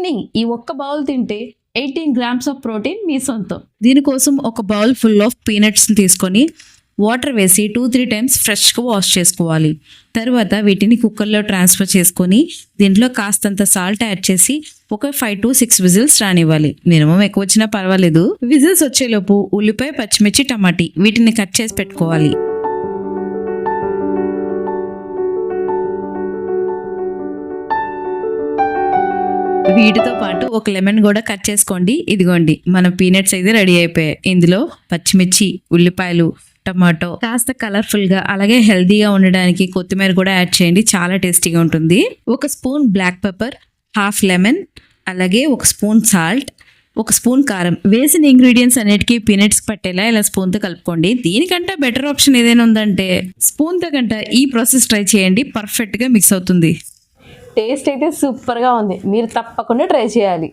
Evening ఈ ఒక్క bowl తింటే 18 గ్రామ్స్ ఆఫ్ ప్రోటీన్ మీ సొంతం. దీనికోసం ఒక బౌల్ ఫుల్ ఆఫ్ పీనట్స్ని తీసుకొని వాటర్ వేసి 2-3 టైమ్స్ ఫ్రెష్గా వాష్ చేసుకోవాలి. తర్వాత వీటిని కుక్కర్లో ట్రాన్స్ఫర్ చేసుకొని దీంట్లో కాస్తంత సాల్ట్ యాడ్ చేసి ఒక 5 to 6 విజిల్స్ రానివ్వాలి. మినిమం ఎక్కువ వచ్చినా పర్వాలేదు. విజిల్స్ వచ్చేలోపు ఉల్లిపాయ, పచ్చిమిర్చి, టమాటీ వీటిని కట్ చేసి పెట్టుకోవాలి. వీటితో పాటు ఒక లెమన్ కూడా కట్ చేసుకోండి. ఇదిగోండి మన పీనట్స్ అయితే రెడీ అయిపోయాయి. ఇందులో పచ్చిమిర్చి, ఉల్లిపాయలు, టమాటో కాస్త కలర్ఫుల్గా అలాగే హెల్తీగా ఉండడానికి కొత్తిమీర కూడా యాడ్ చేయండి. చాలా టేస్టీగా ఉంటుంది. ఒక spoon black pepper, half lemon, అలాగే ఒక స్పూన్ సాల్ట్, ఒక స్పూన్ కారం వేసిన ఇంగ్రీడియంట్స్ అన్నిటికీ పీనట్స్ పట్టేలా ఇలా స్పూన్తో కలుపుకోండి. దీనికంటే బెటర్ ఆప్షన్ ఏదైనా ఉందంటే స్పూన్తో కంటే ఈ ప్రాసెస్ ట్రై చేయండి. పర్ఫెక్ట్గా మిక్స్ అవుతుంది. టేస్ట్ అయితే సూపర్గా ఉంది. మీరు తప్పకుండా ట్రై చేయాలి.